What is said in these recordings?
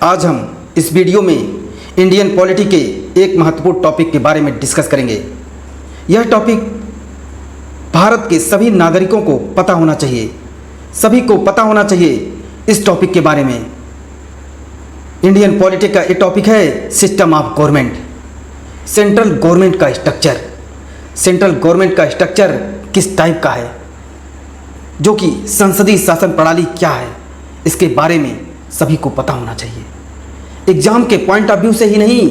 आज हम इस वीडियो में इंडियन पॉलिटी के एक महत्वपूर्ण टॉपिक के बारे में डिस्कस करेंगे। यह टॉपिक भारत के सभी नागरिकों को पता होना चाहिए, सभी को पता होना चाहिए इस टॉपिक के बारे में। इंडियन पॉलिटी का एक टॉपिक है system of government, central government का स्ट्रक्चर। सेंट्रल गवर्नमेंट का स्ट्रक्चर किस टाइप का है, जो कि संसदीय शासन प्रणाली क्या है, इसके बारे में सभी को पता होना चाहिए। एग्जाम के पॉइंट ऑफ व्यू से ही नहीं,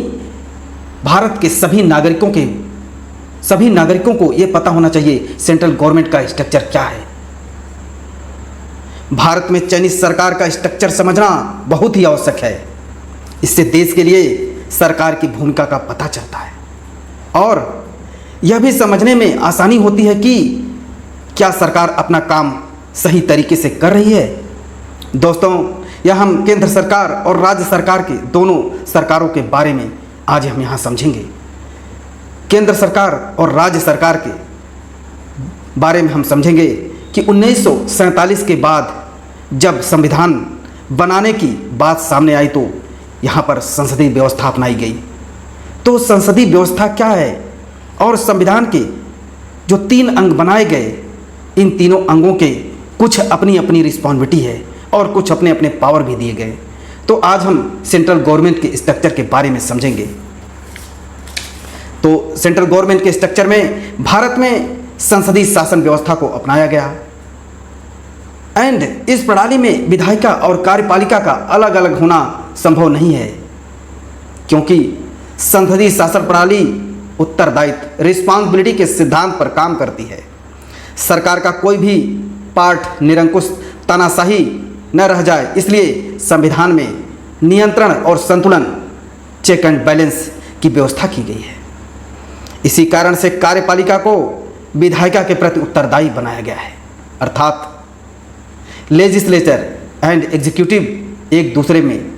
भारत के सभी नागरिकों को यह पता होना चाहिए सेंट्रल गवर्नमेंट का स्ट्रक्चर क्या है। भारत में चयनित सरकार का स्ट्रक्चर समझना बहुत ही आवश्यक है। इससे देश के लिए सरकार की भूमिका का पता चलता है और यह भी समझने में आसानी होती है कि क्या सरकार अपना काम सही तरीके से कर रही है। दोस्तों, यह हम केंद्र सरकार और राज्य सरकार के दोनों सरकारों के बारे में आज हम यहाँ समझेंगे। केंद्र सरकार और राज्य सरकार के बारे में हम समझेंगे कि 1947 के बाद जब संविधान बनाने की बात सामने आई तो यहाँ पर संसदीय व्यवस्था अपनाई गई। तो संसदीय व्यवस्था क्या है और संविधान के जो 3 अंग बनाए गए, इन तीनों अंगों के कुछ अपनी अपनी रिस्पॉन्सिबिलिटी है और कुछ अपने अपने पावर भी दिए गए। तो आज हम सेंट्रल गवर्नमेंट के स्ट्रक्चर के बारे में समझेंगे। तो सेंट्रल गवर्नमेंट के स्ट्रक्चर में भारत में संसदीय शासन व्यवस्था को अपनाया गया एंड इस प्रणाली में विधायिका और कार्यपालिका का अलग अलग होना संभव नहीं है, क्योंकि संसदीय शासन प्रणाली उत्तरदायित्व रिस्पॉन्सिबिलिटी के सिद्धांत पर काम करती है। सरकार का कोई भी पार्ट निरंकुश तानाशाही न रह जाए, इसलिए संविधान में नियंत्रण और संतुलन, चेक एंड बैलेंस की व्यवस्था की गई है। इसी कारण से कार्यपालिका को विधायिका के प्रति उत्तरदायी बनाया गया है, अर्थात लेजिस्लेचर एंड एग्जीक्यूटिव एक दूसरे में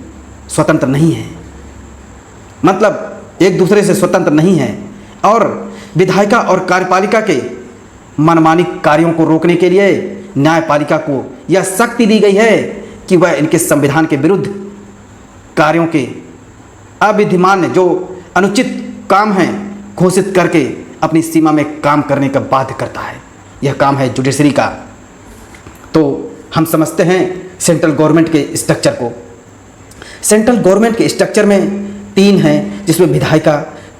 स्वतंत्र नहीं है, मतलब एक दूसरे से स्वतंत्र नहीं है। और विधायिका और कार्यपालिका के मनमानी कार्यों को रोकने के लिए न्यायपालिका को यह शक्ति दी गई है कि वह इनके संविधान के विरुद्ध कार्यों के अविधिमान्य जो अनुचित काम हैं घोषित करके अपनी सीमा में काम करने का बाध्य करता है। यह काम है जुडिशरी का। तो हम समझते हैं सेंट्रल गवर्नमेंट के स्ट्रक्चर को। सेंट्रल गवर्नमेंट के स्ट्रक्चर में 3 हैं, जिसमें विधायिका,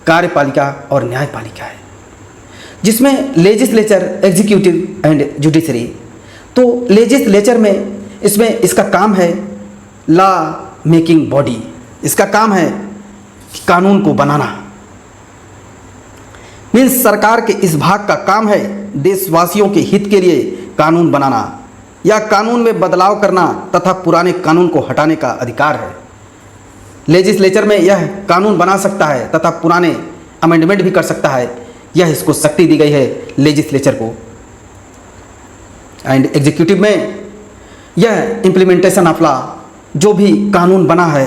कार्यपालिका और न्यायपालिका है, जिसमें लेजिस्लेचर, एग्जीक्यूटिव एंड जुडिशरी। तो लेजिस्लेचर में इसका काम है लॉ मेकिंग बॉडी, इसका काम है कानून को बनाना। मीन्स सरकार के इस भाग का काम है देशवासियों के हित के लिए कानून बनाना या कानून में बदलाव करना तथा पुराने कानून को हटाने का अधिकार है। लेजिस्लेचर में यह कानून बना सकता है तथा पुराने अमेंडमेंट भी कर सकता है, यह इसको शक्ति दी गई है लेजिस्लेचर को। एंड एग्जीक्यूटिव में यह इम्प्लीमेंटेशन ऑफ लॉ, जो भी कानून बना है,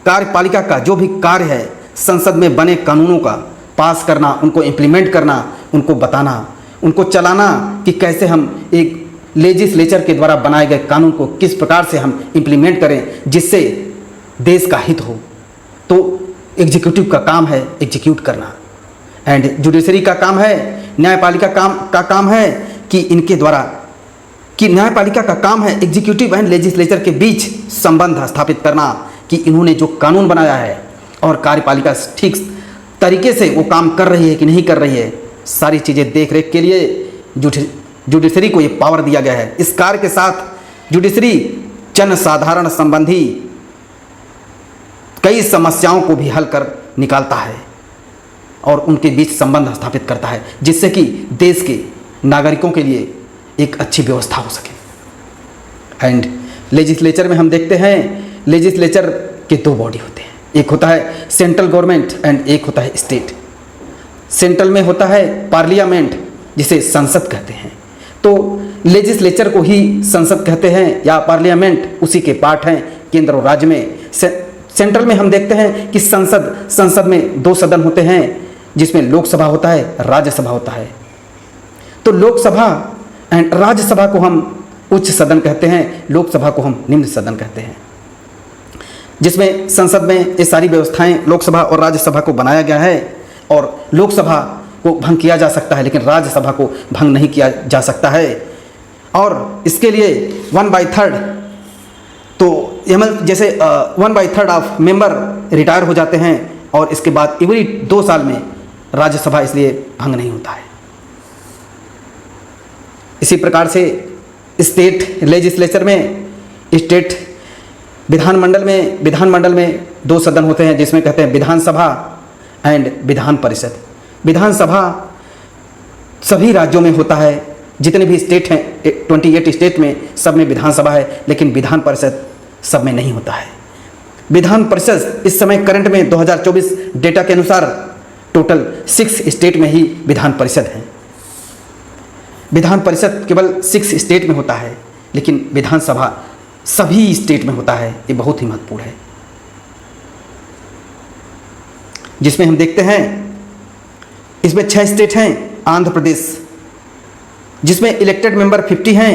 कार्यपालिका का जो भी कार्य है संसद में बने कानूनों का पास करना, उनको इम्प्लीमेंट करना, उनको बताना, उनको चलाना कि कैसे हम एक लेजिस्लेचर के द्वारा बनाए गए कानून को किस प्रकार से हम इम्प्लीमेंट करें जिससे देश का हित हो। तो एग्जीक्यूटिव का काम है एग्जीक्यूट करना एंड जुडिशरी का काम है, न्यायपालिका का काम है कि इनके द्वारा कि न्यायपालिका का काम है एग्जीक्यूटिव एंड लेजिस्लेचर के बीच संबंध स्थापित करना कि इन्होंने जो कानून बनाया है और कार्यपालिका ठीक तरीके से वो काम कर रही है कि नहीं कर रही है, सारी चीज़ें देख रेख के लिए जुडिशरी को ये पावर दिया गया है। इस कार्य के साथ जुडिशरी जन साधारण संबंधी कई समस्याओं को भी हल कर निकालता है और उनके बीच संबंध स्थापित करता है, जिससे कि देश के नागरिकों के लिए एक अच्छी व्यवस्था हो सके। एंड लेजिस्लेचर में हम देखते हैं लेजिस्लेचर के 2 बॉडी होते हैं, एक होता है सेंट्रल गवर्नमेंट एंड एक होता है स्टेट। सेंट्रल में होता है पार्लियामेंट, जिसे संसद कहते हैं। तो लेजिस्लेचर को ही संसद कहते हैं या पार्लियामेंट उसी के पार्ट हैं केंद्र और राज्य में। सेंट्रल में हम देखते हैं कि संसद में 2 सदन होते हैं, जिसमें लोकसभा होता है, राज्यसभा होता है। तो लोकसभा एंड राज्यसभा को हम उच्च सदन कहते हैं, लोकसभा को हम निम्न सदन कहते हैं। जिसमें संसद में ये सारी व्यवस्थाएं लोकसभा और राज्यसभा को बनाया गया है। और लोकसभा को भंग किया जा सकता है लेकिन राज्यसभा को भंग नहीं किया जा सकता है। और इसके लिए 1/3 तो जैसे 1/3 ऑफ मेंबर रिटायर हो जाते हैं और इसके बाद एवरी 2 साल में राज्यसभा इसलिए भंग नहीं होता है। इसी प्रकार से स्टेट लेजिस्लेचर में स्टेट विधानमंडल में 2 सदन होते हैं जिसमें कहते हैं विधानसभा एंड विधान परिषद। विधानसभा सभी राज्यों में होता है, जितने भी स्टेट हैं 28 स्टेट में सब में विधानसभा है, लेकिन विधान परिषद सब में नहीं होता है। विधान परिषद इस समय करंट में 2024 डेटा के अनुसार टोटल 6 स्टेट में ही विधान परिषद है। विधान परिषद केवल 6 स्टेट में होता है लेकिन विधानसभा सभी स्टेट में होता है। ये बहुत ही महत्वपूर्ण है, जिसमें हम देखते हैं इसमें 6 स्टेट हैं। आंध्र प्रदेश जिसमें इलेक्टेड मेंबर 50 हैं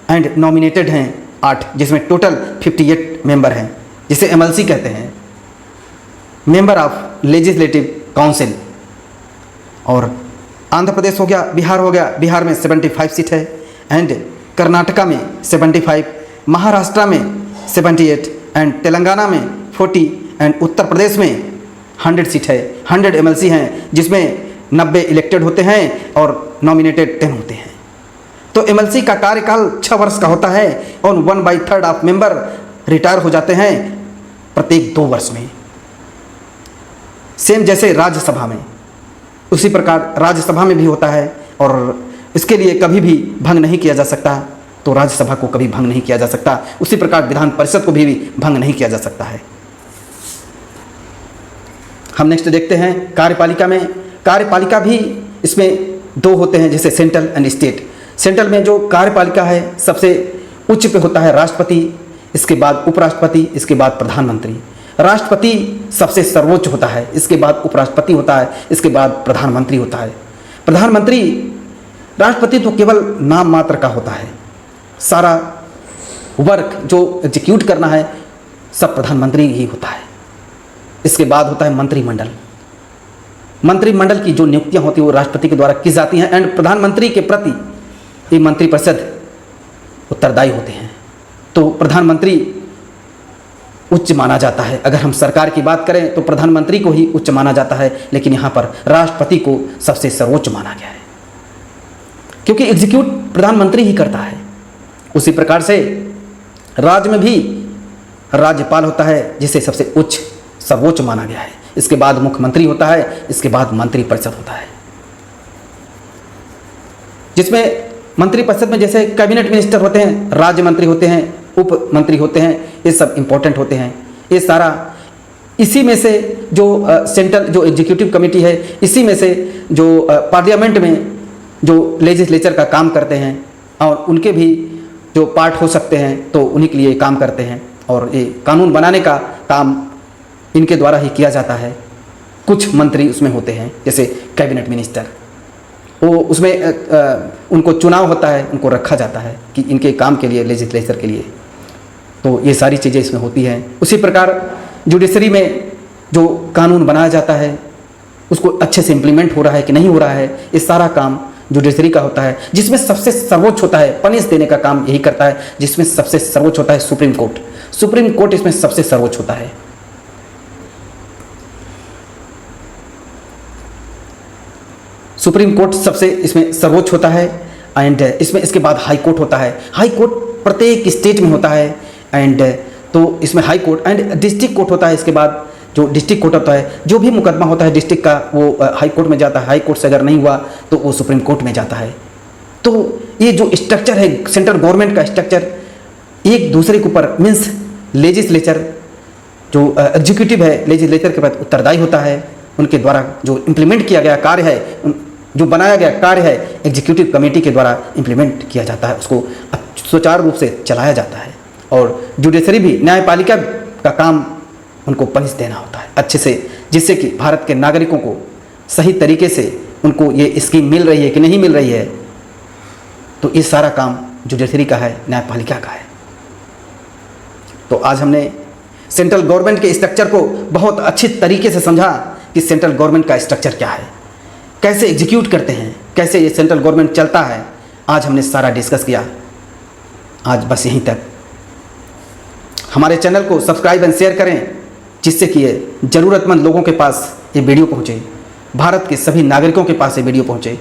एंड नॉमिनेटेड हैं 8, जिसमें टोटल 58 मेंबर हैं, जिसे MLC कहते हैं, मेंबर ऑफ लेजिस्लेटिव काउंसिल। और आंध्र प्रदेश हो गया, बिहार हो गया, बिहार में 75 सीट है एंड कर्नाटका में 75, महाराष्ट्र में 78 एंड तेलंगाना में 40 एंड उत्तर प्रदेश में 100 सीट है। 100 MLC हैं जिसमें 90 इलेक्टेड होते हैं और नॉमिनेटेड 10 होते हैं। तो MLC का कार्यकाल 6 वर्ष का होता है और 1/3 ऑफ मेंबर रिटायर हो जाते हैं प्रत्येक 2 वर्ष में। सेम जैसे राज्यसभा में, उसी प्रकार राज्यसभा में भी होता है और इसके लिए कभी भी भंग नहीं किया जा सकता। तो राज्यसभा को कभी भंग नहीं किया जा सकता। उसी प्रकार विधान परिषद को भी भंग नहीं किया जा सकता है। हम नेक्स्ट देखते हैं कार्यपालिका में। कार्यपालिका भी इसमें 2 होते हैं, जैसे सेंट्रल एंड स्टेट। सेंट्रल में जो कार्यपालिका है सबसे उच्च पे होता है राष्ट्रपति, इसके बाद उपराष्ट्रपति, इसके बाद प्रधानमंत्री। राष्ट्रपति सबसे सर्वोच्च होता है, इसके बाद उपराष्ट्रपति होता है, इसके बाद प्रधानमंत्री होता है। प्रधानमंत्री, राष्ट्रपति तो केवल नाम मात्र का होता है, सारा वर्क जो एग्जीक्यूट करना है सब प्रधानमंत्री ही होता है। इसके बाद होता है मंत्रिमंडल। मंत्रिमंडल की जो नियुक्तियां होती हैं वो राष्ट्रपति के द्वारा की जाती हैं एंड प्रधानमंत्री के प्रति ये मंत्रिपरिषद उत्तरदायी होते हैं। तो प्रधानमंत्री उच्च माना जाता है। अगर हम सरकार की बात करें तो प्रधानमंत्री को ही उच्च माना जाता है, लेकिन यहाँ पर राष्ट्रपति को सबसे सर्वोच्च माना गया है क्योंकि एग्जीक्यूट प्रधानमंत्री ही करता है। उसी प्रकार से राज्य में भी राज्यपाल होता है जिसे सबसे उच्च सर्वोच्च माना गया है। इसके बाद मुख्यमंत्री होता है, इसके बाद मंत्रिपरिषद होता है, जिसमें मंत्रिपरिषद में जैसे कैबिनेट मिनिस्टर होते हैं, राज्य मंत्री होते हैं, उप मंत्री होते हैं, ये सब इंपॉर्टेंट होते हैं। ये सारा इसी में से जो सेंट्रल जो एग्जीक्यूटिव कमेटी है, इसी में से जो पार्लियामेंट में जो लेजिस्लेचर का काम करते हैं और उनके भी जो पार्ट हो सकते हैं तो उन्हीं के लिए काम करते हैं और ये कानून बनाने का काम इनके द्वारा ही किया जाता है। कुछ मंत्री उसमें होते हैं जैसे कैबिनेट मिनिस्टर, वो उसमें उनको चुनाव होता है, उनको रखा जाता है कि इनके काम के लिए, लेजिस्लेचर के लिए। तो ये सारी चीज़ें इसमें होती हैं। उसी प्रकार जुडिशरी में जो कानून बनाया जाता है उसको अच्छे से इम्प्लीमेंट हो रहा है कि नहीं हो रहा है, ये सारा काम जुडिशरी का होता है। जिसमें सबसे सर्वोच्च होता है, पनिश देने का काम यही करता है, जिसमें सबसे सर्वोच्च होता है सुप्रीम कोर्ट। सुप्रीम कोर्ट इसमें सबसे सर्वोच्च होता है। सुप्रीम कोर्ट सबसे इसमें सर्वोच्च होता है एंड इसमें इसके बाद हाई कोर्ट होता है। हाई कोर्ट प्रत्येक स्टेट में होता है एंड तो इसमें high court and district court होता है। इसके बाद जो डिस्ट्रिक्ट कोर्ट होता है, जो भी मुकदमा होता है डिस्ट्रिक्ट का वो हाई कोर्ट में जाता है। हाई कोर्ट से अगर नहीं हुआ तो वो सुप्रीम कोर्ट में जाता है। तो ये जो स्ट्रक्चर है सेंट्रल गवर्नमेंट का स्ट्रक्चर, एक दूसरे के ऊपर मीन्स लेजिस्लेचर जो एग्जीक्यूटिव है लेजिस्लेचर के प्रति उत्तरदायी होता है। उनके द्वारा जो इम्प्लीमेंट किया गया कार्य है, जो बनाया गया कार्य है, एग्जीक्यूटिव कमेटी के द्वारा इम्प्लीमेंट किया जाता है, उसको सुचारू रूप से चलाया जाता है। और जुडिशरी भी, न्यायपालिका का काम उनको पनिश देना होता है अच्छे से, जिससे कि भारत के नागरिकों को सही तरीके से उनको ये स्कीम मिल रही है कि नहीं मिल रही है। तो ये सारा काम जुडिशरी का है, न्यायपालिका का है। तो आज हमने सेंट्रल गवर्नमेंट के स्ट्रक्चर को बहुत अच्छी तरीके से समझा कि सेंट्रल गवर्नमेंट का स्ट्रक्चर क्या है, कैसे एग्जीक्यूट करते हैं, कैसे ये सेंट्रल गवर्नमेंट चलता है। आज हमने सारा डिस्कस किया। आज बस यहीं तक। हमारे चैनल को सब्सक्राइब एंड शेयर करें, जिससे कि ये ज़रूरतमंद लोगों के पास ये वीडियो पहुँचे, भारत के सभी नागरिकों के पास ये वीडियो पहुँचे।